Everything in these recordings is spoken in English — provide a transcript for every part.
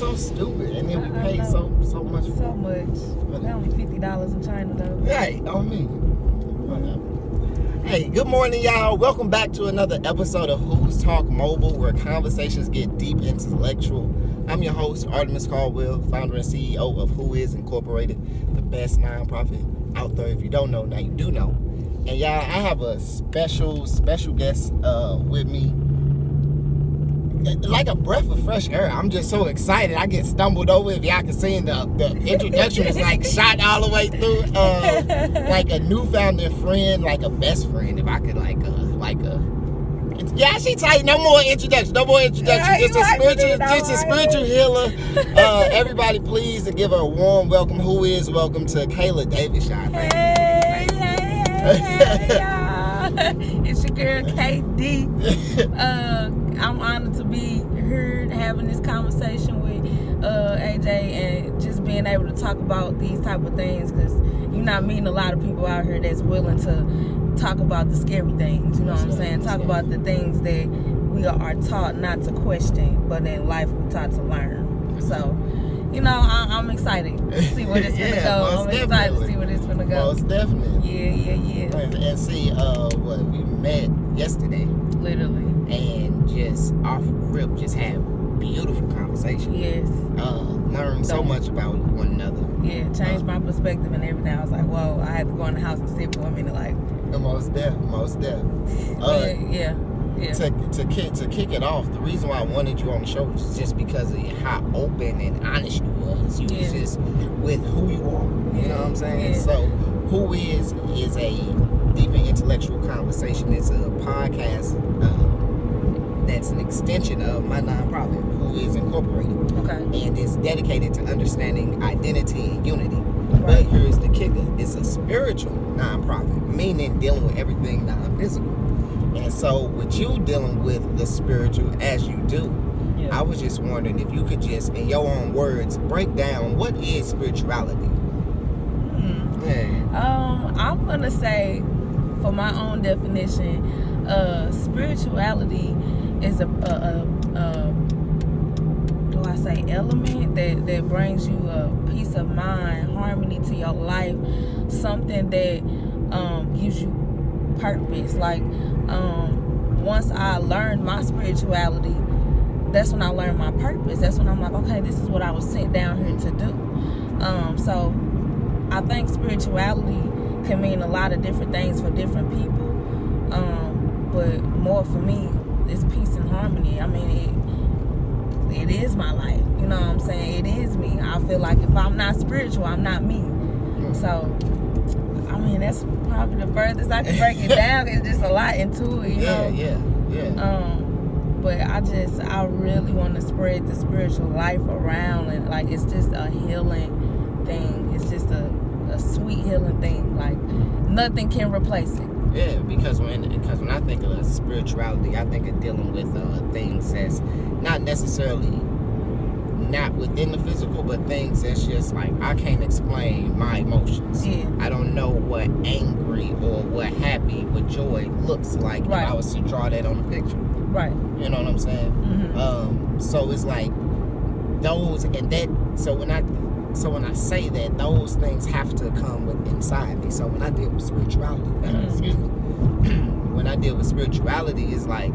so stupid, and then we pay so much. So much. They're only $50 in China though. Hey, on me. Whatever. Hey, good morning, y'all. Welcome back to another episode of Who's Talk Mobile, where conversations get deep intellectual. I'm your host, Artemis Caldwell, founder and CEO of Who Is Incorporated, the best nonprofit out there. If you don't know, now you do know. And y'all, I have a special guest with me. Like a breath of fresh air. I'm just so excited. I get stumbled over. If y'all can see, the introduction is like shot all the way through. Like a newfound friend, like a best friend. If I could yeah, she tight. No more introduction. Yeah, just a spiritual healer. Everybody, please give her a warm welcome. Welcome to Kayla Davis, y'all. Hey, y'all. It's your girl KD. I'm honored to be here having this conversation with AJ and just being able to talk about these type of things, because you're not meeting a lot of people out here that's willing to talk about the scary things, you know what I'm saying? Talk about the things that we are taught not to question, but in life we're taught to learn. So, you know, I'm excited to see where this gonna go. I'm excited to see where this gonna go. Most definitely. Yeah. And see, we met yesterday. Literally. And just off rip, just had beautiful conversation. Yes. Learned so much about one another. Yeah, changed my perspective and everything. I was like, whoa, I had to go in the house and sit for a minute, like. Most deaf. Yeah. To kick it off, the reason why I wanted you on the show was just because of how open and honest you was. You was just with who you are. You know what I'm saying? Yeah. So, Who Is a deep and intellectual conversation. It's a podcast that's an extension of my nonprofit, Who Is Incorporated. Okay. And it's dedicated to understanding identity and unity. Right. But here's the kicker. It's a spiritual nonprofit, meaning dealing with everything non-physical. And so with you dealing with the spiritual as you do, I was just wondering if you could just, in your own words, break down what is spirituality. I'm going to say, for my own definition, spirituality is element that brings you a peace of mind, harmony to your life, something that gives you purpose. Like, once I learned my spirituality, that's when I learned my purpose. That's when I'm like, okay, this is what I was sent down here to do. So I think spirituality can mean a lot of different things for different people. But more for me, it's peace and harmony. I mean, it is my life. You know what I'm saying? It is me. I feel like if I'm not spiritual, I'm not me. So, I mean, that's probably the furthest I can break it down. It's just a lot into it, you know? Yeah. But I really want to spread the spiritual life around, and like, it's just a healing thing. It's just a sweet healing thing. Like, nothing can replace it. Yeah, because when I think of spirituality, I think of dealing with things that's not necessarily not within the physical, but things that's just like, I can't explain my emotions. Yeah. I don't know what angry or what happy, what joy looks like if I was to draw that on a picture. Right. You know what I'm saying? Mm-hmm. So it's like those and that. So when I say that, those things have to come with inside me. So when I deal with spirituality, when I deal with spirituality, it's like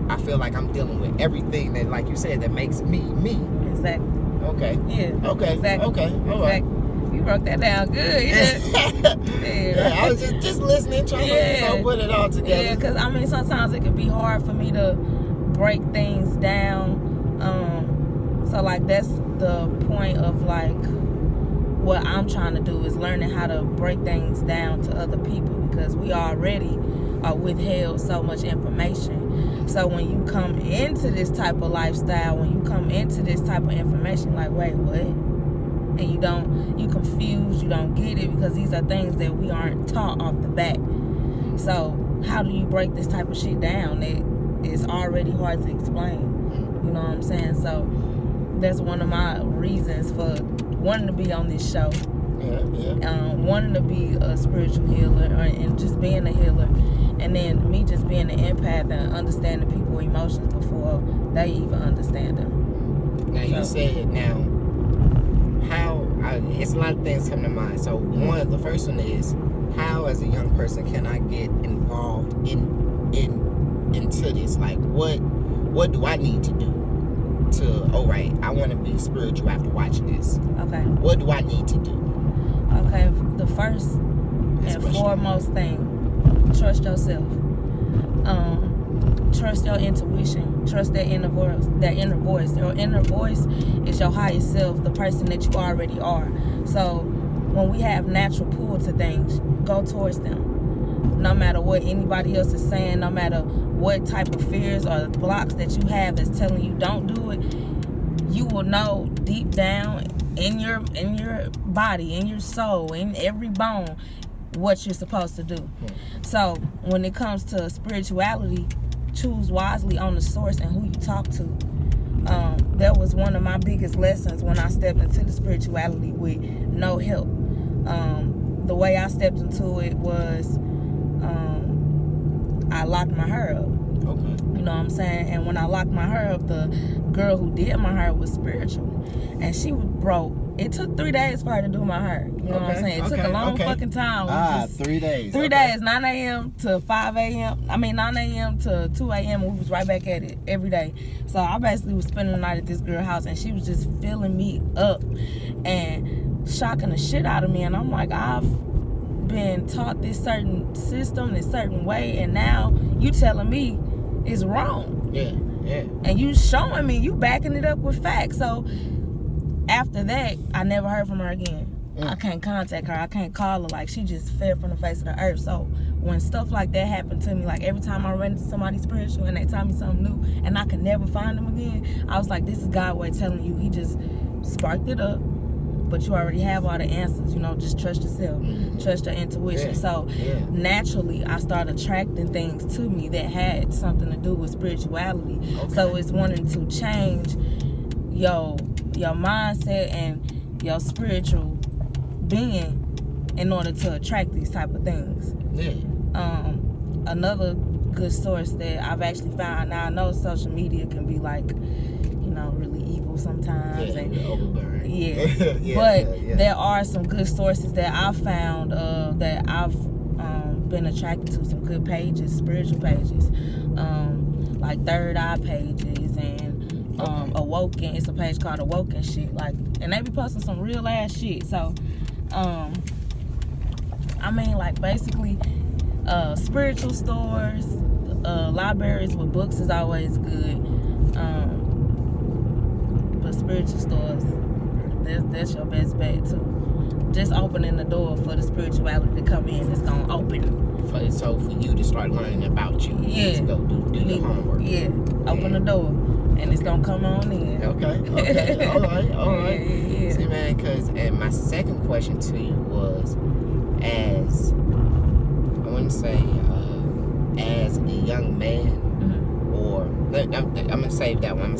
I feel like I'm dealing with everything that, like you said, that makes me me. Exactly. Okay. Yeah. Okay. Exactly. Okay. All right. Exactly. You broke that down good. Yeah, I was just listening, trying to put it all together. Yeah, because I mean, sometimes it can be hard for me to break things down. So like, that's the point of like what I'm trying to do, is learning how to break things down to other people, because we already are withheld so much information. So when you come into this type of lifestyle, when you come into this type of information, like, wait, what? And you confused, you don't get it, because these are things that we aren't taught off the bat. So how do you break this type of shit down? It's already hard to explain. You know what I'm saying? So that's one of my reasons for wanting to be on this show. Wanting to be a spiritual healer, and just being a healer, and then me just being an empath and understanding people's emotions before they even understand them. Now you said it's a lot of things come to mind. So the first one is, how as a young person can I get involved into this? Like, what do I need to do to, all right, I want to be spiritual after watching this? Okay. What do I need to do? Okay, the first and foremost thing, trust yourself. Trust your intuition. Trust that inner voice. Your inner voice is your highest self, the person that you already are. So when we have natural pull to things, go towards them. No matter what anybody else is saying, no matter what type of fears or blocks that you have that's telling you don't do it, you will know deep down in your body, in your soul, in every bone, what you're supposed to do. So when it comes to spirituality, choose wisely on the source and who you talk to. That was one of my biggest lessons when I stepped into the spirituality with no help. The way I stepped into it was I locked my hair up. Okay. You know what I'm saying? And when I locked my hair up, the girl who did my hair was spiritual. And she was broke. It took 3 days for her to do my hair. You know what I'm saying? It took a long fucking time. 3 days. 3 days, 9 a.m. to 5 a.m. 9 a.m. to 2 a.m. We was right back at it every day. So I basically was spending the night at this girl's house, and she was just filling me up and shocking the shit out of me. And I'm like, I've been taught this certain system, this certain way, and now you telling me it's wrong. Yeah. And you showing me, you backing it up with facts. So after that, I never heard from her again. I can't contact her. I can't call her. Like, she just fell from the face of the earth. So when stuff like that happened to me, like every time I ran into somebody spiritual and they tell me something new and I could never find them again, I was like, this is God way telling you. He just sparked it up. But you already have all the answers, just trust yourself, trust your intuition. So naturally, I started attracting things to me that had something to do with spirituality. Okay. So it's wanting to change your mindset and your spiritual being in order to attract these type of things. Another good source that I've actually found, now I know social media can be like, really evil sometimes. But there are some good sources that I've found that I've been attracted to, some good pages, spiritual pages, like Third Eye pages and Awoken. It's a page called Awoken shit, like, and they be posting some real ass shit. So basically spiritual stores, libraries with books is always good. But spiritual stores, that's your best bet too. Just opening the door for the spirituality to come in, it's gonna open. So for you to start learning about you, just go do your homework. Open the door, and it's gonna come on in. Okay. All right. Yeah. See, man, and my second question to you was, as a young man, or I'm gonna save that one.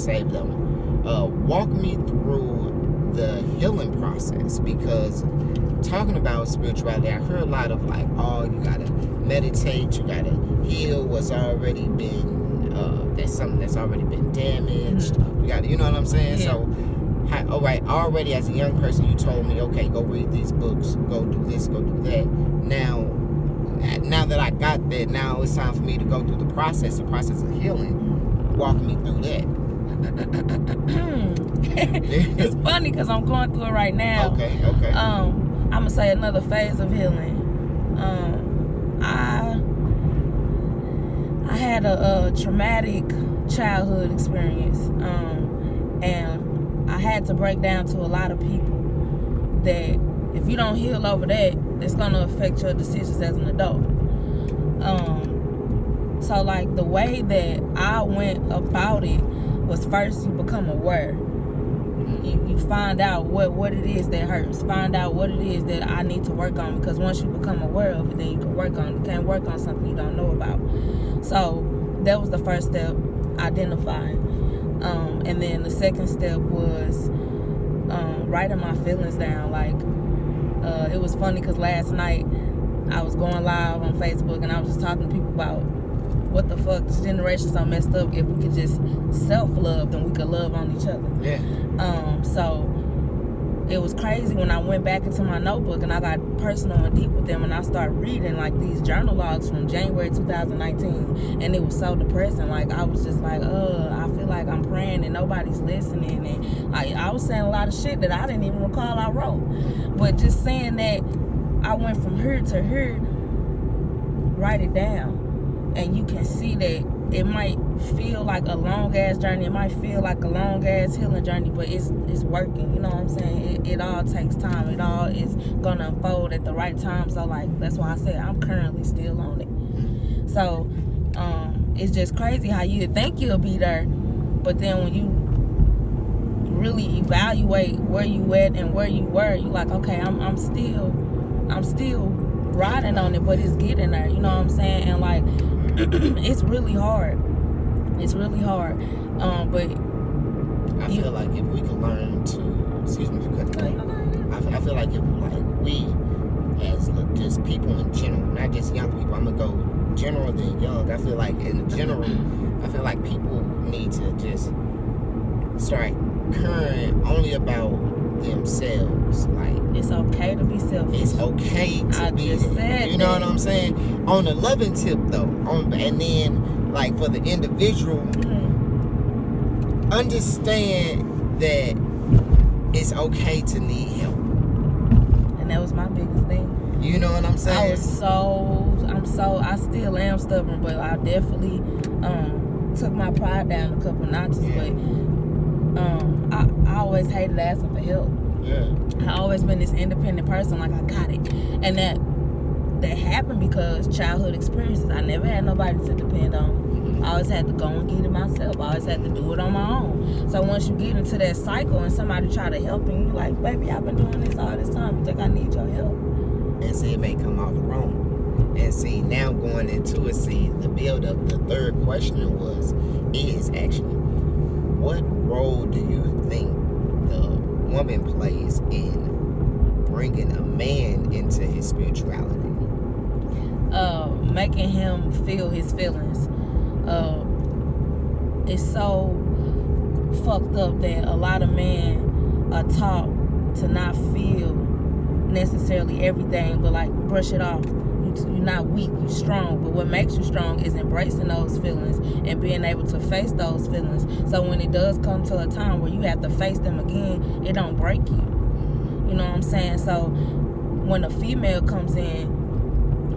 Walk me through the healing process, because talking about spirituality, I heard a lot of like, you gotta meditate, you gotta heal what's already been that's something that's already been damaged. You gotta, you know what I'm saying? So already as a young person, you told me, okay, go read these books, go do this, go do that. Now that I got that, now it's time for me to go through the process of healing. Walk me through that. It's funny because I'm going through it right now. Okay. I'm gonna say another phase of healing. I had a traumatic childhood experience, and I had to break down to a lot of people that if you don't heal over that, it's gonna affect your decisions as an adult. So like the way that I went about it was, first you become aware. You find out what it is that hurts. Find out what it is that I need to work on, because once you become aware of it, then you can work on it. You can't work on something you don't know about. So that was the first step, identifying. And then the second step was writing my feelings down. Like, it was funny because last night I was going live on Facebook and I was just talking to people about what the fuck, this generation's so messed up. If we could just self-love, then we could love on each other. Yeah. So it was crazy when I went back into my notebook and I got personal and deep with them, and I started reading like these journal logs from January 2019, and it was so depressing. Like I was just like, I feel like I'm praying and nobody's listening, and like I was saying a lot of shit that I didn't even recall I wrote. But just saying that I went from here to here, write it down, and you can see that it might feel like a long ass journey. It might feel like a long ass healing journey, but it's working. You know what I'm saying? It all takes time. It all is gonna unfold at the right time. So like that's why I said I'm currently still on it. So it's just crazy how you think you'll be there, but then when you really evaluate where you at and where you were, you like, okay, I'm still riding on it, but it's getting there. You know what I'm saying? And like it's really hard. It's really hard. But I feel like if we could learn to, excuse me for cutting you, I feel like if we as just people in general, not just young people, I'm gonna go general than young. I feel like in general, I feel like people need to just start caring only about themselves. Like it's okay to be selfish. It's okay to be. Just said you know that. what I'm saying? On the loving tip though, and then like for the individual, understand that it's okay to need help. And that was my biggest thing. You know what I'm saying? I still am stubborn, but I definitely took my pride down a couple notches. Yeah. But I always hated asking for help. Yeah. I always been this independent person, like I got it. And that happened because childhood experiences. I never had nobody to depend on. I always had to go and get it myself. I always had to do it on my own. So once you get into that cycle and somebody try to help you, you're like, baby, I've been doing this all this time. You think I need your help? And see, it may come off wrong. And see, now going into it, see, the build up, the third question is actually, what role do you think the woman plays in bringing a man into his spirituality? Making him feel his feelings. It's so fucked up that a lot of men are taught to not feel necessarily everything, but like brush it off. You're not weak, you're strong. But what makes you strong is embracing those feelings and being able to face those feelings. So when it does come to a time where you have to face them again, it don't break you. You know what I'm saying? So when a female comes in,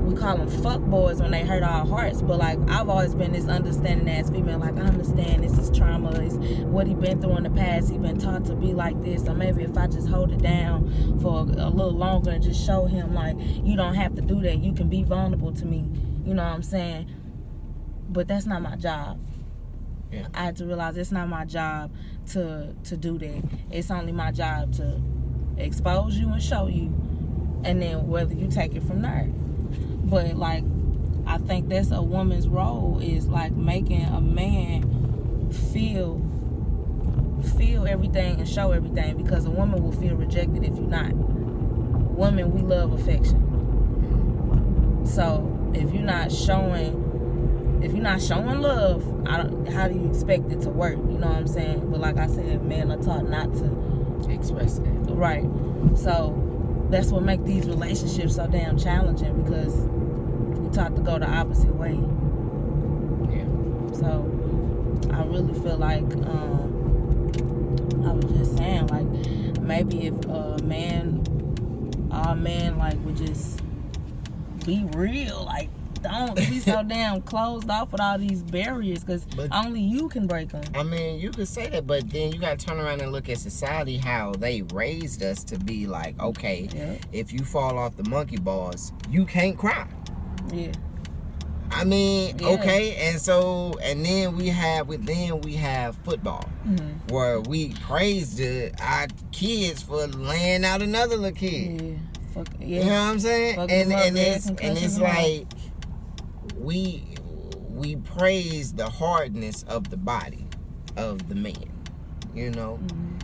we call them fuck boys when they hurt our hearts. But like I've always been this understanding ass female. Like I understand this is trauma. It's what he been through in the past. He been taught to be like this. So maybe if I just hold it down for a little longer and just show him like you don't have to do that. You can be vulnerable to me. You know what I'm saying? But that's not my job. Yeah. I had to realize it's not my job to do that. It's only my job to expose you and show you, and then whether you take it from there. But like I think that's a woman's role, is like making a man feel everything and show everything, because a woman will feel rejected if you're not. Women, we love affection. So if you're not showing love, how do you expect it to work? You know what I'm saying? But like I said, men are taught not to express that. Right. So that's what makes these relationships so damn challenging, because we taught to go the opposite way. Yeah. So I really feel like I was just saying, like, maybe if all men like would just be real, like don't be so damn closed off with all these barriers, because only you can break them. I mean, you could say that, but then you got to turn around and look at society, how they raised us to be like, okay, if you fall off the monkey bars, you can't cry. Yeah. I mean, okay, and then we have football, where we praise our kids for laying out another little kid. Yeah. You know what I'm saying? And it's like we praise the hardness of the body of the man, you know,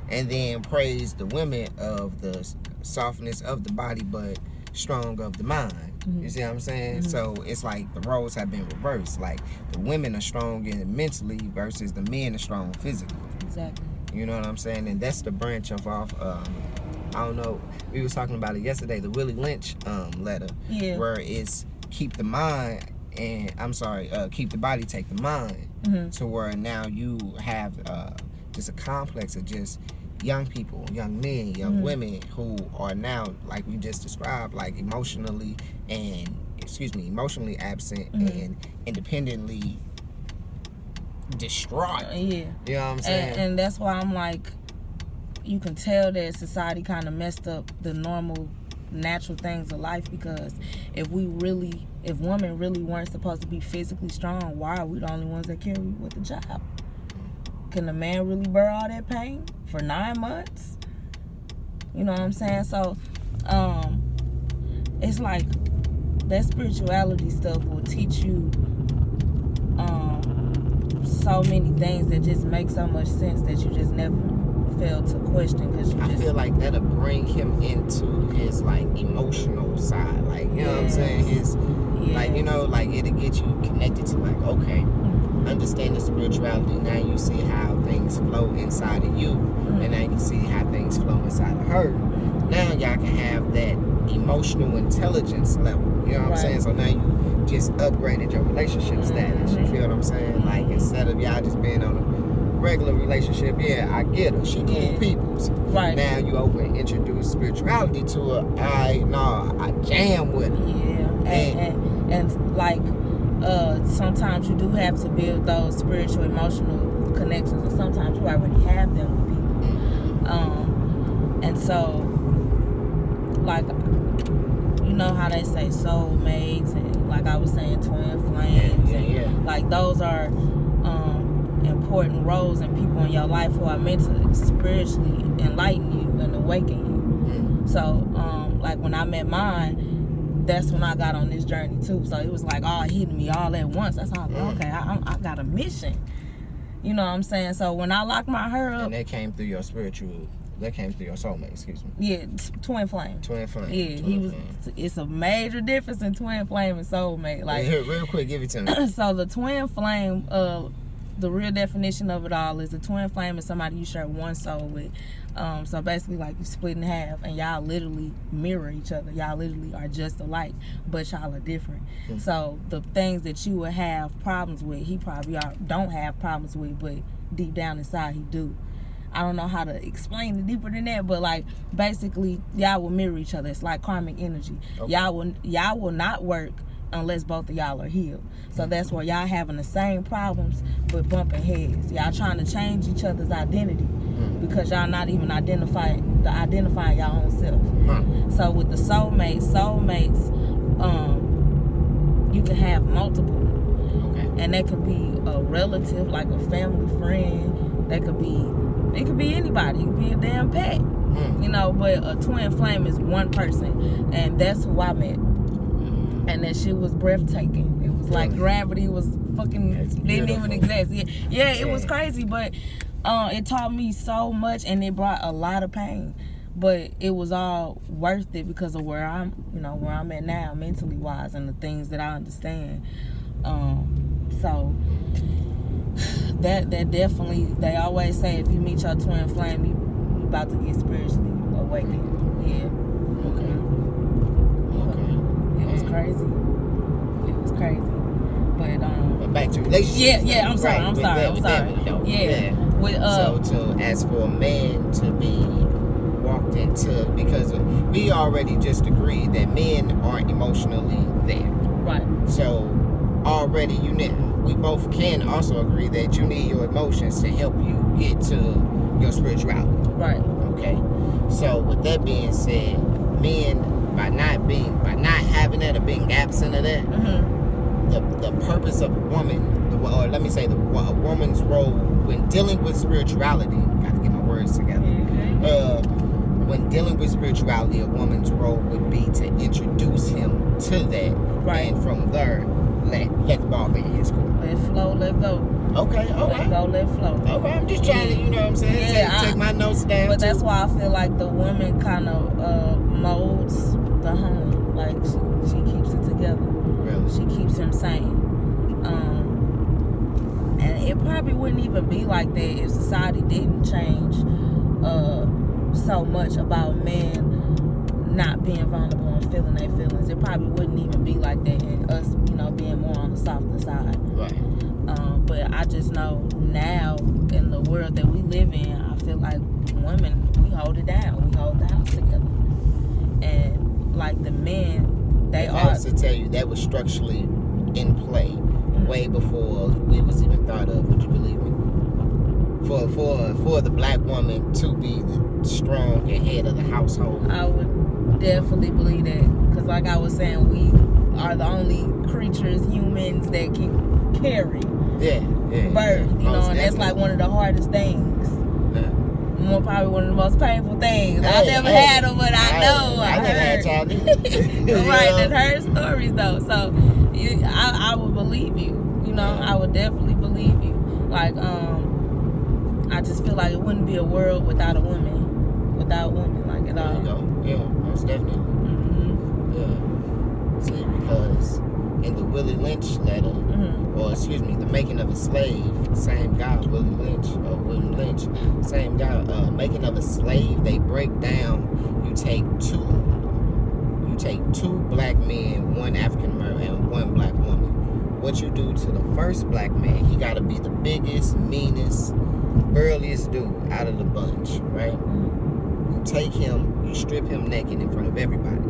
and then praise the women of the softness of the body, but strong of the mind. You see what I'm saying? So it's like the roles have been reversed. Like the women are strong mentally versus the men are strong physically. Exactly. You know what I'm saying? And that's the branch of off. I don't know. We was talking about it yesterday. The Willie Lynch letter, where it's keep the mind and keep the body, take the mind. To where now you have just a complex of just young people, young men, young women who are now, like we just described, like emotionally absent and independently distraught. You know what I'm saying? And that's why I'm like, you can tell that society kind of messed up the normal, natural things of life, because if women really weren't supposed to be physically strong, why are we the only ones that carry with the job? Can a man really bear all that pain for 9 months? You know what I'm saying? So, it's like that spirituality stuff will teach you so many things that just make so much sense that you just never fail to question, because I feel like that'll bring him into his like emotional side, like you know what I'm saying, his like, you know, like it'll get you connected to like, okay, understand the spirituality, now you see how things flow inside of you, and now you can see how things flow inside of her. Now y'all can have that emotional intelligence level, you know what I'm saying? So now you just upgraded your relationship status, you feel what I'm saying? Like instead of y'all just being on a regular relationship, I get her, she cool peoples. Right. Now you introduce spirituality to her, I jam with her. And like sometimes you do have to build those spiritual, emotional connections, and sometimes you already have them with people. And so, like, you know how they say soulmates, and like I was saying, twin flames, and like those are important roles and people in your life who are meant to spiritually enlighten you and awaken you. So, like when I met mine, that's when I got on this journey too. So it was like all hitting me all at once. That's how okay, I got a mission. You know what I'm saying? So when I locked my hair up, and that came through your soulmate, excuse me. Yeah, twin flame. Twin flame. Yeah, it's a major difference in twin flame and soulmate. Like, real quick, give it to me. So the twin flame, the real definition of it all is a twin flame is somebody you share one soul with. So basically, like, you split in half, and y'all literally mirror each other. Y'all literally are just alike, but y'all are different. So the things that you would have problems with, he probably don't have problems with, but deep down inside he do. I don't know how to explain it deeper than that, but like basically y'all will mirror each other. It's like karmic energy. Okay. Y'all will not work unless both of y'all are healed. So that's why y'all having the same problems but bumping heads. Y'all trying to change each other's identity because y'all not even identifying y'all own self. So with the soulmates, you can have multiple. Okay. And that could be a relative, like a family friend. It could be anybody. It could be a damn pet. You know, but a twin flame is one person, and that's who I met. And that shit was breathtaking. It was like gravity was fucking didn't even exist. Yeah, it was crazy, but it taught me so much, and it brought a lot of pain. But it was all worth it because of where I'm at now, mentally wise, and the things that I understand. So that definitely, they always say if you meet your twin flame, you about to get spiritually awakened. It was crazy. But back to relationships. I'm sorry. So as for a man to be walked into, because we already just agreed that men aren't emotionally there. Right. So already we both can also agree that you need your emotions to help you get to your spirituality. Right. Okay. So with that being said, men, by not having that or being absent of that, the purpose of a woman, or let me say a woman's role when dealing with spirituality, gotta get my words together. When dealing with spirituality, a woman's role would be to introduce him to that, and from there, let the ball be in his court. Let flow, let go. Okay, all right. Let go, let flow. All right, I'm just trying to, you know what I'm saying, take my notes down. But that's why I feel like the woman kind of molds the home. Like she keeps it together. Really? She keeps him sane. And it probably wouldn't even be like that if society didn't change so much about men not being vulnerable and feeling their feelings. It probably wouldn't even be like that, and us, being more on the softer side. Right. But I just know now in the world that we live in, I feel like women, we hold it down. We hold the house together. And like the men, they if are. I was to tell you that was structurally in play way before we was even thought of, would you believe me? For the black woman to be the strong and head of the household. I would definitely believe that, because like I was saying, we are the only creatures, humans, that can carry birth, and that's like one of the hardest things. Probably one of the most painful things. I never had them, but I know. I never had child either. Right, and heard stories though. So I would believe you. I would definitely believe you. Like, I just feel like it wouldn't be a world without a woman, like at all. There you go. Yeah, most definitely. Mm-hmm. Yeah. See, because in the Willie Lynch letter, or excuse me, The Making of a Slave, same guy, William Lynch, same guy, Making of a Slave, they break down, you take two black men, one African American and one black woman. What you do to the first black man, he gotta be the biggest, meanest, burliest dude out of the bunch, right? You take him, you strip him naked in front of everybody.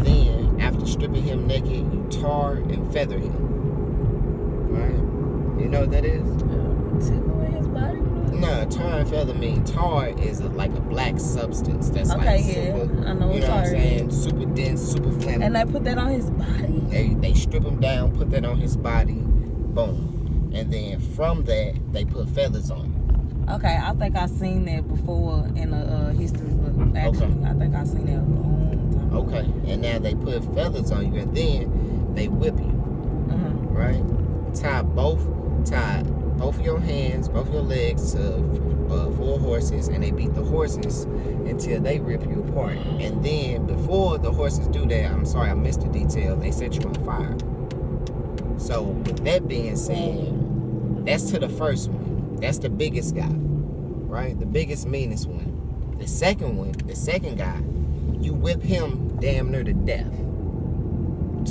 Then, after stripping him naked, you tar and feather him. Right? You know what that is? Take away his body? No, tar and feather mean tar is like a black substance that's super, I know what I'm saying? Super dense, super flammable. And they put that on his body? They strip him down, put that on his body, boom. And then from that, they put feathers on him. Okay, I think I've seen that before in a history book. Actually, okay. I think I've seen that a long time ago. Okay, and now they put feathers on you, and then they whip you. Right? Tie both of your hands, both your legs to 4 horses, and they beat the horses until they rip you apart. And then before the horses do that, I'm sorry I missed the detail, they set you on fire. So with that being said, that's to the first one. That's the biggest guy, right? The biggest, meanest one. The second guy, you whip him damn near to death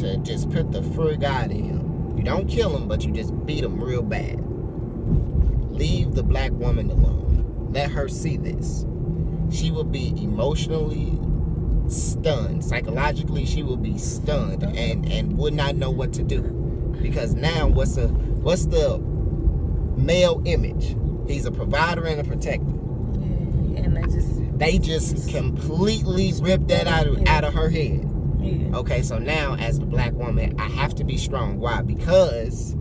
to just put the fur God in him. You don't kill him, but you just beat him real bad. Leave the black woman alone. Let her see this. She will be emotionally stunned. Psychologically, she will be stunned and would not know what to do. Because now, what's the male image? He's a provider and a protector. Yeah, and they just completely ripped that out of her head. Yeah. Okay, so now as the black woman, I have to be strong. Why? Because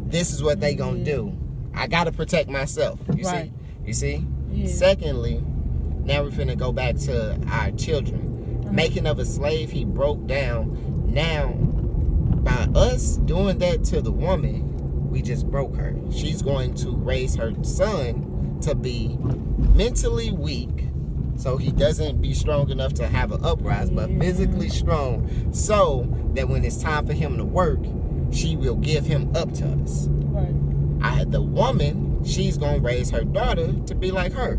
this is what they gonna do. I gotta protect myself. You see? Yeah. Secondly, now we're finna go back to our children. Making of a Slave, he broke down. Now, by us doing that to the woman, we just broke her. She's going to raise her son to be mentally weak, so he doesn't be strong enough to have an uprising, but physically strong, so that when it's time for him to work, she will give him up to us. Right. The woman, she's gonna raise her daughter to be like her.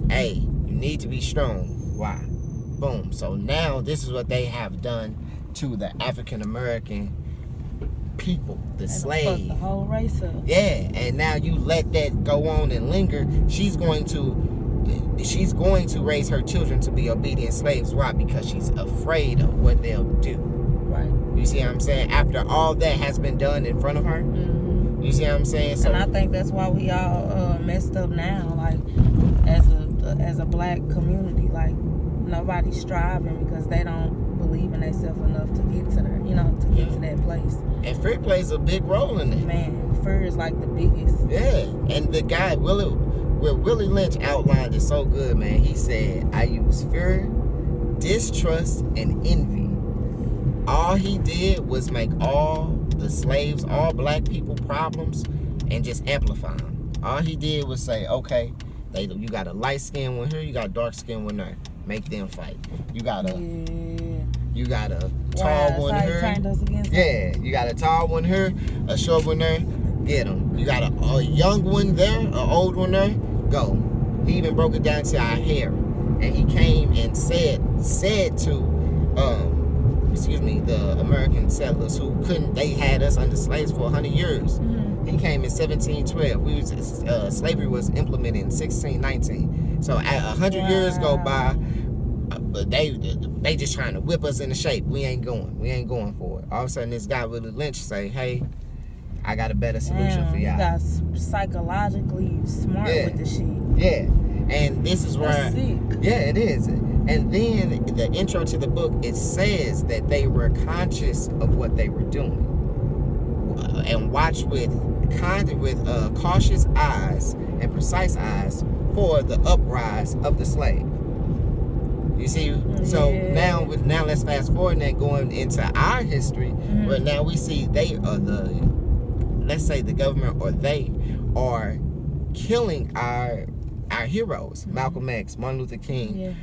Hey, you need to be strong. Why? Boom. So now this is what they have done to the African American people, the slave. The whole race up. Yeah, and now you let that go on and linger. She's going to raise her children to be obedient slaves. Why? Because she's afraid of what they'll do. Right. You see what I'm saying? After all that has been done in front of her. You see what I'm saying? So, and I think that's why we all messed up now, like as a black community. Like nobody's striving because they don't believe in themselves enough to get to their, to that place. And fear plays a big role in that. Man, fear is like the biggest. Yeah, and the guy Willie Lynch outlined it so good, man. He said, I use fear, distrust, and envy. All he did was make all the slaves, all black people problems, and just amplify them. All he did was say, okay, you got a light skinned one here, you got a dark skinned one there. Make them fight. You got a You got a tall one so he here. turned us against Yeah, you got a tall one here, a short one there. Get them. You got a young one there, an old one there. Go. He even broke it down to our hair, and he came and said to the American settlers who couldn't. They had us under slaves for 100 years. Mm-hmm. He came in 1712. Slavery was implemented in 1619. So 100 years go by. But they just trying to whip us into shape. We ain't going for it. All of a sudden, this guy Willie Lynch say, "Hey, I got a better solution for y'all." You got psychologically smart with the shit. Yeah, and this is where That's sick. Yeah, it is. And then the intro to the book, it says that they were conscious of what they were doing, and watch with cautious eyes and precise eyes for the uprise of the slave. You see, so now let's fast forward and going into our history, where now we see they are let's say the government or they are killing our heroes, Malcolm X, Martin Luther King,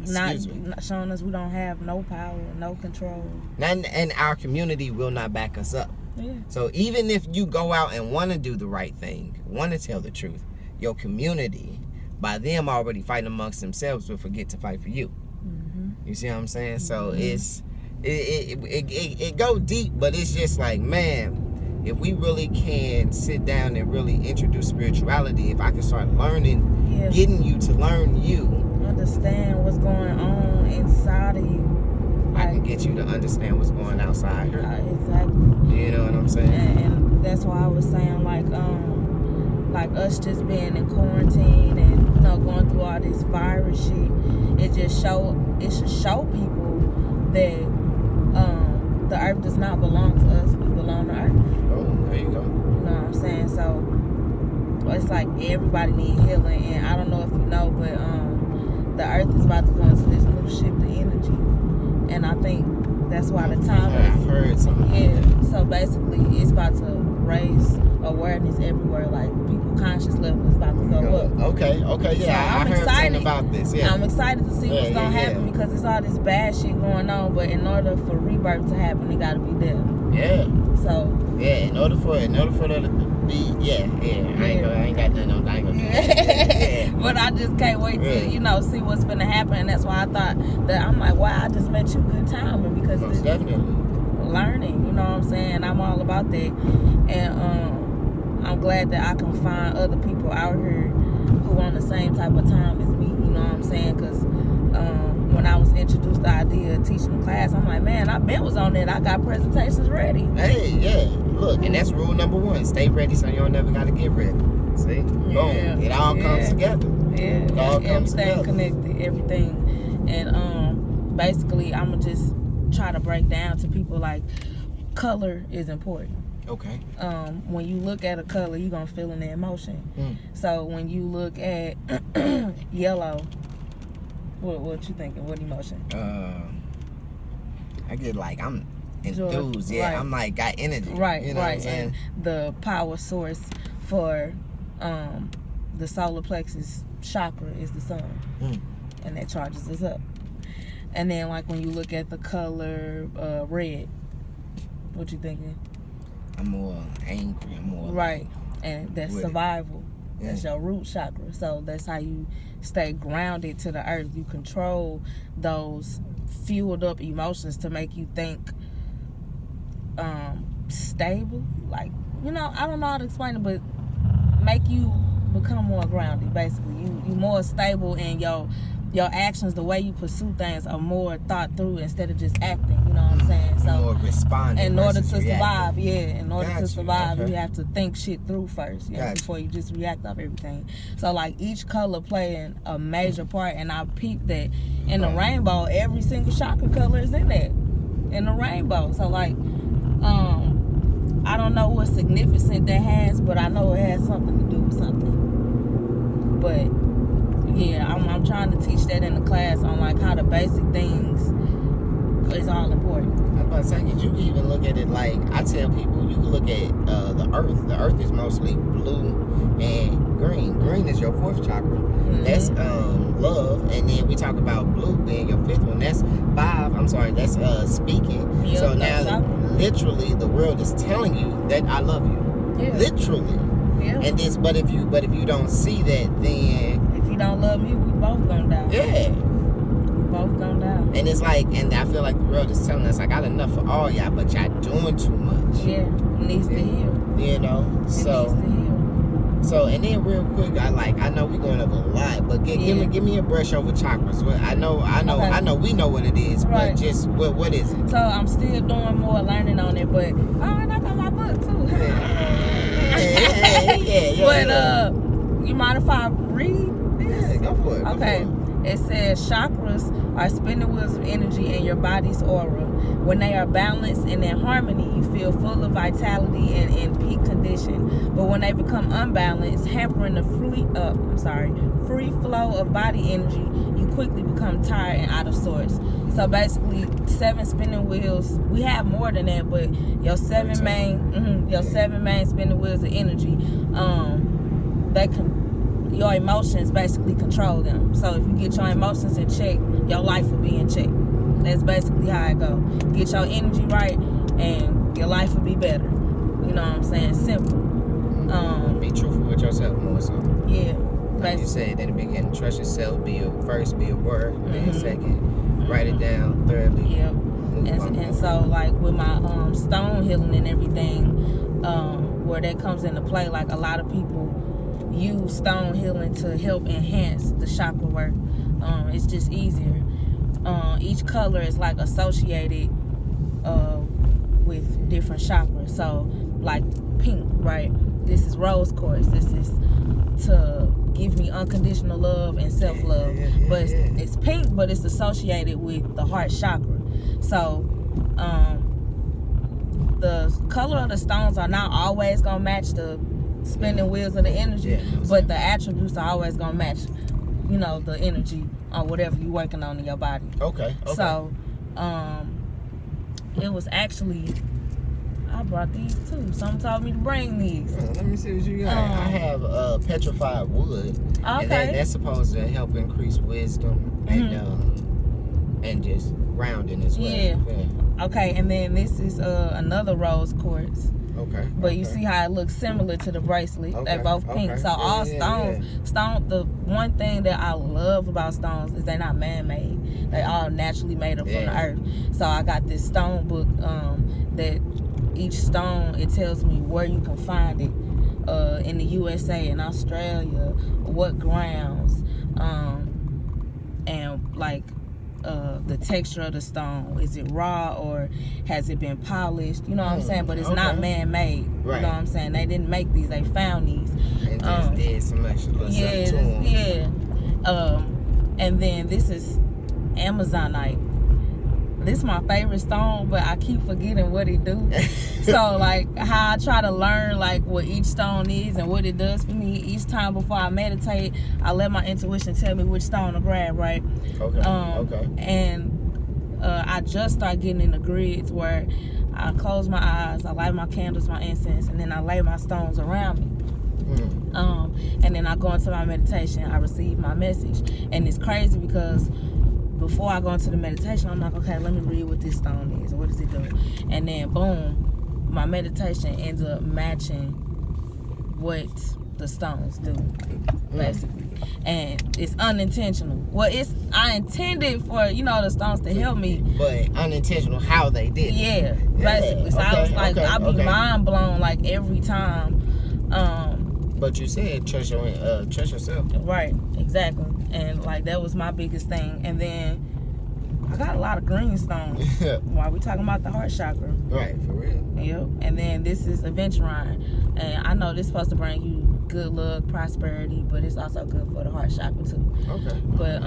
not showing us we don't have no power, no control, and our community will not back us up. Yeah. So even if you go out and want to do the right thing, want to tell the truth, your community, by them already fighting amongst themselves, will forget to fight for you. You see what I'm saying? So it go deep, but it's just like, man, if we really can sit down and really introduce spirituality, if I can start learning, getting you to learn you, understand what's going on inside of you, I can get you to understand what's going outside her. Exactly. You know what I'm saying? And that's why I was saying, like us just being in quarantine and going through all this virus shit, it should show people that the earth does not belong to us. We belong to earth. Oh, there you go. You know what I'm saying? So it's like everybody needs healing, and I don't know if you know, but the earth is about to go into this new shift of energy, and I think that's why the time I've heard something. Yeah. So basically, it's about to raise awareness everywhere. Like people conscious level is about to go up. Okay, yeah. So I'm I heard something about this. Yeah. I'm excited to see what's gonna happen because it's all this bad shit going on. But in order for rebirth to happen, it gotta be there. Yeah. So. Yeah. In order for there to be. Yeah. I ain't got nothing on. I ain't gonna do that. Yeah. But I just can't wait to see what's gonna happen. And that's why I thought that I'm like, wow, I just met you good timing because most definitely learning. You know what I'm saying? I'm all about that, and I'm glad that I can find other people out here who on the same type of time as me. You know what I'm saying? Because when I was introduced the idea of teaching the class, I'm like, man, I was on it. I got presentations ready. Hey, yeah. Look, and that's rule number 1. Stay ready so you don't never got to get ready. See? Boom. It all comes together. Yeah. It all comes together. Connected. Everything. And basically, I'm going to just try to break down to people like color is important. Okay. When you look at a color, you're going to feel an emotion. So when you look at yellow, what you thinking? What emotion? I get like, I'm enthused. Yeah, right. I'm like, got energy. Right, you know right. What I'm saying? And the power source for the solar plexus chakra is the sun. And that charges us up. And then like when you look at the color red, what you thinking? I'm more angry. I'm more right. And that's survival. Yeah. That's your root chakra. So that's how you stay grounded to the earth. You control those fueled up emotions to make you think stable. Like, I don't know how to explain it, but make you become more grounded. Basically, you more stable in your actions. The way you pursue things are more thought through instead of just acting. You know what I'm saying? So more responding. In order to survive, you have to think shit through first, before you just react off everything. So like each color playing a major part, and I peeped that in the rainbow, every single chakra color is in that. In the rainbow. So like, I don't know what significance that has, but I know it has something to do with something. But yeah, I'm trying to teach that in the class on like how the basic things is all important. I was about to say, you can even look at it like, I tell people, you can look at the earth. The earth is mostly blue and green. Green green is your 4th chakra. That's love. And then we talk about blue being your 5th one. That's 5. I'm sorry. That's speaking. Yep, so now, literally, the world is telling you that I love you. Yeah. Literally. Yeah. And this, but if you don't see that, then if you don't love me, we both gonna die. Yeah. We both gonna die. And it's like, and I feel like the world is telling us, I got enough for all y'all, but y'all doing too much. Yeah. It needs to heal. You know. It needs to heal. So, and then real quick, I know we're going over a lot, but give me a brush over chakras. Well, I know, we know what it is, right. But just what is it? So I'm still doing more learning on it, but and I got my book too. Yeah. But you mind if I read this? Yeah, go for it. Okay. It says chakras are spinning wheels of energy in your body's aura. When they are balanced and in harmony, you feel full of vitality and in peak condition. But when they become unbalanced, hampering the free flow of body energy, you quickly become tired and out of sorts. So basically, 7 spinning wheels. We have more than that, but your 7 main spinning wheels of energy, your emotions basically control them. So if you get your emotions in check, your life will be in check. That's basically how it go. Get your energy right, and your life will be better. You know what I'm saying? Simple. Be truthful with yourself more so. Yeah. Like you said in the beginning, trust yourself. Be a word. Then second, write it down. Thirdly, yeah. And so like with my stone healing and everything, where that comes into play, like a lot of people use stone healing to help enhance the chakra work. It's just easier. Each color is like associated with different chakras. So like pink, right? This is rose quartz. This is to give me unconditional love and self-love. But it's pink, but it's associated with the heart chakra. So the color of the stones are not always gonna match the spinning wheels of the energy, but the attributes are always gonna match, the energy or whatever you're working on in your body. Okay. So, it was actually, I brought these too. Someone told me to bring these. Let me see what you got. I have petrified wood. Okay. And that's supposed to help increase wisdom and just grounding as well. Yeah. Okay, and then this is another rose quartz. Okay. But you see how it looks similar to the bracelet. They're both pink. So all stones, the one thing that I love about stones is they're not man-made. They all naturally made up from the earth. So I got this stone book that each stone, it tells me where you can find it in the USA, in Australia, what grounds, and like the texture of the stone. Is it raw or has it been polished? You know what I'm saying? But it's not man-made. Right. You know what I'm saying? They didn't make these. They found these. And just did some extra little something to them. Yeah. And then this is Amazonite. This is my favorite stone, but I keep forgetting what it do. So like how I try to learn like what each stone is and what it does for me. Each time before I meditate, I let my intuition tell me which stone to grab, right? Okay. And I just start getting in the grids where I close my eyes, I light my candles, my incense, and then I lay my stones around me. And then I go into my meditation, I receive my message. And it's crazy because before I go into the meditation, I'm like, okay, let me read what this stone is. What does it do? And then, boom, my meditation ends up matching what the stones do, basically. And it's unintentional. Well, I intended for, the stones to help me. But unintentional how they did it. Yeah, basically. So I was like, I be mind blown like every time. But you said trust yourself. Right, exactly. And like that was my biggest thing. And then I got a lot of green stones. While we talking about the heart chakra. Right, for real. Yep. And then this is aventurine. And I know this is supposed to bring you good luck, prosperity, but it's also good for the heart chakra too. Okay. But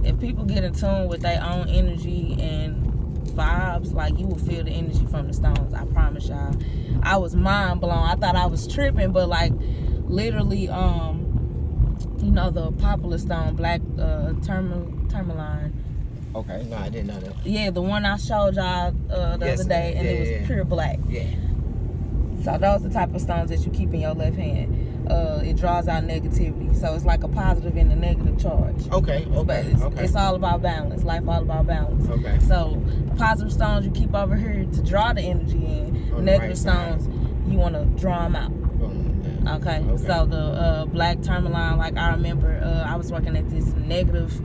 if people get in tune with their own energy and vibes, like you will feel the energy from the stones. I promise y'all. I was mind blown. I thought I was tripping, but like literally, the popular stone, black tourmaline. Okay, no, I didn't know that. Yeah, the one I showed y'all the other day, and it was pure black. Yeah. So those are the type of stones that you keep in your left hand. it draws out negativity. So it's like a positive and a negative charge. Okay. But it's all about balance. Life all about balance. Okay. So positive stones you keep over here to draw the energy in. On the Negative right side. stones you want to draw them out. Okay. So the black tourmaline, like I remember I was working at this negative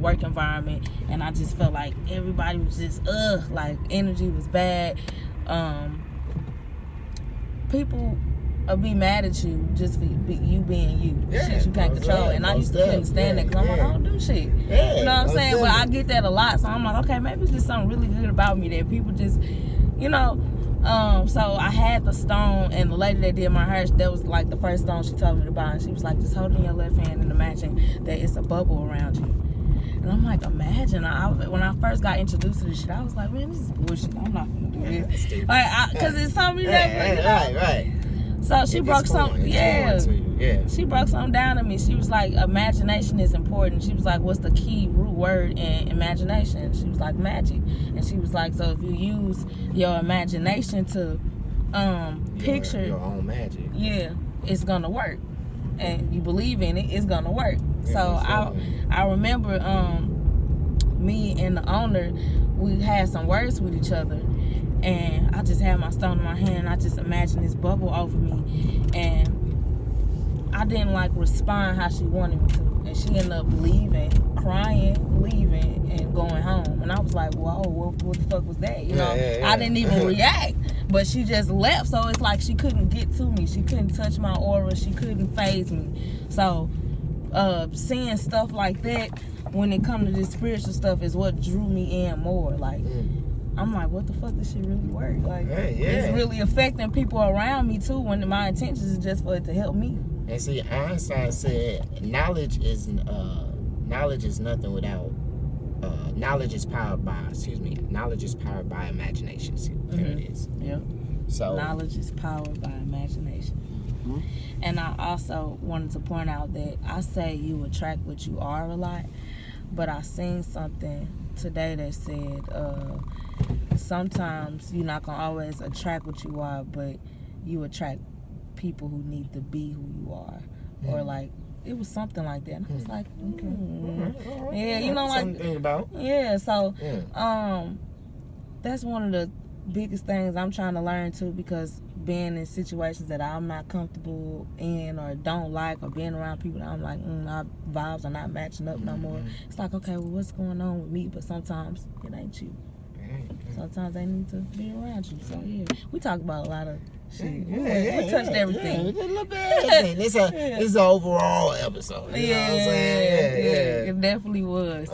work environment, and I just felt like everybody was just like energy was bad. People be mad at you just for you being you. Yeah, Shit you can't control. And I used to couldn't stand that because I'm like, I don't do shit. Yeah, you know what I'm saying? But I get that a lot, so I'm like, okay, maybe it's just something really good about me that people just, you know. So I had the stone, and the lady that did my hair, that was like the first stone she told me to buy, and she was like, just hold it in your left hand and imagine that it's a bubble around you. And I'm like, imagine. When I first got introduced to this shit, I was like, man, this is bullshit. I'm not gonna do this. Like, because it's something you never, you know? Right. So she broke something. Yeah. She broke something down to me. She was like, imagination is important. She was like, what's the key root word in imagination? She was like, magic. And she was like, so if you use your imagination to picture your own magic, yeah, it's gonna work. And you believe in it, it's gonna work. So I remember me and the owner, we had some words with each other, and I just had my stone in my hand, and I just imagined this bubble over me, and I didn't like respond how she wanted me to, and she ended up crying, leaving, and going home. And I was like, whoa, what the fuck was that? You know, I didn't even react, but she just left. So it's like she couldn't get to me. She couldn't touch my aura. She couldn't phase me. So seeing stuff like that when it comes to this spiritual stuff is what drew me in more. Like, I'm like, what the fuck, this shit really work? Like, it's really affecting people around me too, when my intentions is just for it to help me. And see, Einstein said, knowledge is nothing without. Knowledge is powered by imagination. See, there it is. Yeah. So knowledge is powered by imagination. Mm-hmm. And I also wanted to point out that I say you attract what you are a lot, but I seen something today that said sometimes you're not gonna always attract what you are, but you attract people who need to be who you are, or like it was something like that. And I was like, yeah, you know, like something about So that's one of the biggest things I'm trying to learn too, because being in situations that I'm not comfortable in or don't like, or being around people that I'm like, our vibes are not matching up no more. It's like, okay, well, what's going on with me? But sometimes it ain't you. Sometimes they need to be around you. So yeah, we talk about a lot of shit. We touched everything. A little bit of everything. This is an overall episode. You know what I'm saying? Yeah. It definitely was.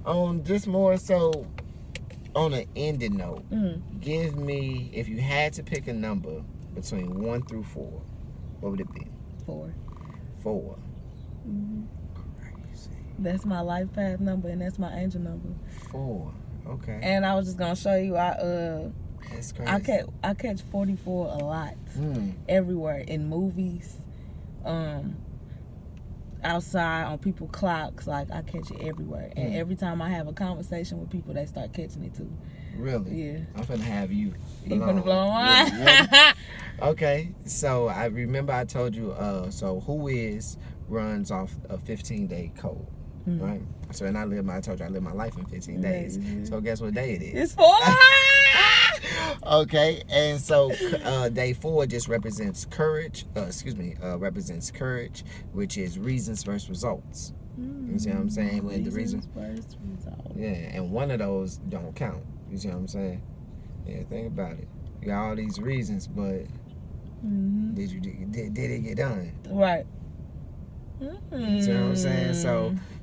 On just more so on an ending note, give me, if you had to pick a number between 1 through 4, what would it be? 4. 4. Crazy. That's my life path number, and that's my angel number. 4. Okay. And I was just gonna show you. That's crazy. I catch 44 a lot, everywhere, in movies, outside on people's clocks. Like, I catch it everywhere, and every time I have a conversation with people, they start catching it too. Really? Yeah. I'm finna have you. You finna blow mine? Yeah. Okay. So I remember I told you. So Who Is runs off a 15-day code. Right. So I told you I live my life in 15 days. So guess what day it is? It's 4. Okay, and so day 4 just represents courage. Represents courage, which is reasons versus results. You see what I'm saying? When the reasons versus results. Yeah, and one of those don't count. You see what I'm saying? Yeah, think about it. You got all these reasons, but did it get done? Right. You see what I'm saying?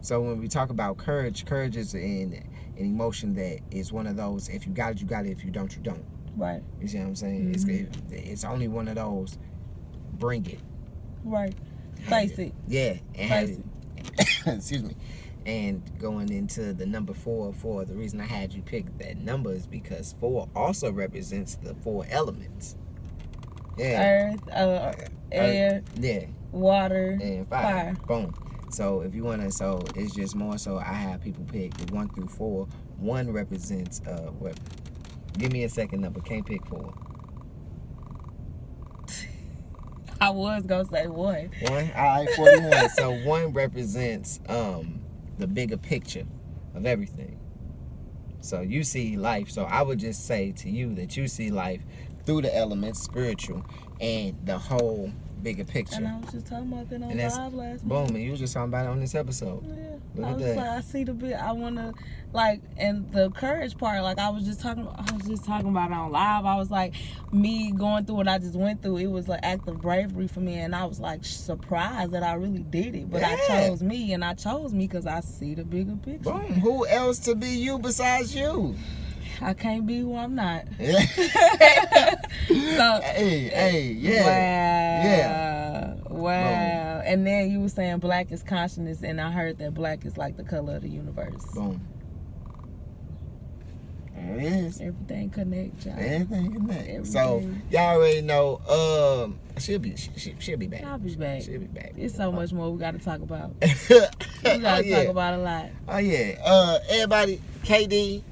So when we talk about courage is an emotion that is one of those, if you got it, you got it. If you don't, you don't. Right. You see what I'm saying? It's only one of those. Bring it. Right. Face it. Yeah. And Face it. Excuse me. And going into the number 4, the reason I had you pick that number is because 4 also represents the 4 elements. Yeah. Earth, air, water, and fire. Boom. So if you want to, so it's just more so I have people pick 1 through 4. 1 represents what? Give me a second number. Can't pick 4. I was gonna say 1. 1? All right, 41. So 1 represents the bigger picture of everything. So you see life. So I would just say to you that you see life through the elements, spiritual, and the whole bigger picture. And I was just talking about that on And that's live last boom. night. And you was just talking about it on this episode. Yeah. Look I at was that. like, I see the bit. I wanna like, and the courage part. Like I was just talking about it on live. I was like, me going through what I just went through. It was an act of bravery for me, and I was like surprised that I really did it. But I chose me, and I chose me because I see the bigger picture. Boom. Who else to be you besides you? I can't be who I'm not. Yeah. So, hey, yeah. Wow. And then you were saying black is consciousness, and I heard that black is like the color of the universe. Boom. There it is. Everything connects, y'all. Everything connect. Everything. So y'all already know. She'll be back. I'll be back. She'll be back. It's so much more we got to talk about. We We got to talk about a lot. Oh yeah. Everybody, KD,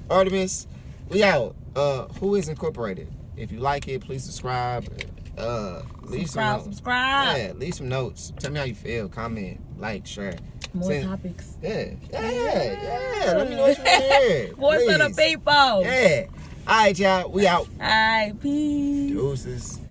Artemis, we out. Who is Incorporated? If you like it, please subscribe. Leave Subscribe. Yeah, leave some notes. Tell me how you feel. Comment, like, share. More topics. Yeah. Let me know what you want to hear. Voice of the people. Yeah. All right, y'all. We out. All right. Peace. Deuces.